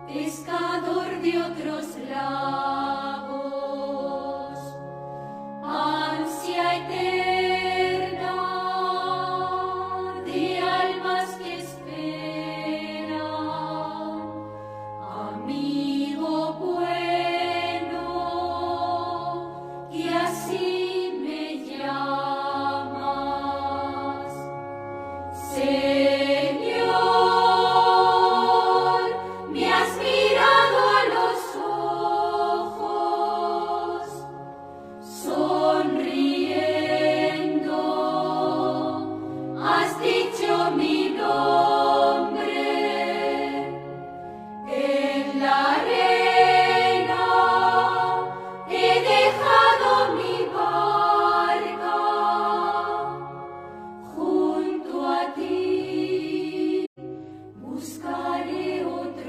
Pescador de otros lagos, ansia eterna de almas que esperan, amigo bueno, que así me llamas. Señor, me has mirado a los ojos, sonriendo, has dicho mi nombre. En la arena he dejado mi barca, junto a ti buscaré otra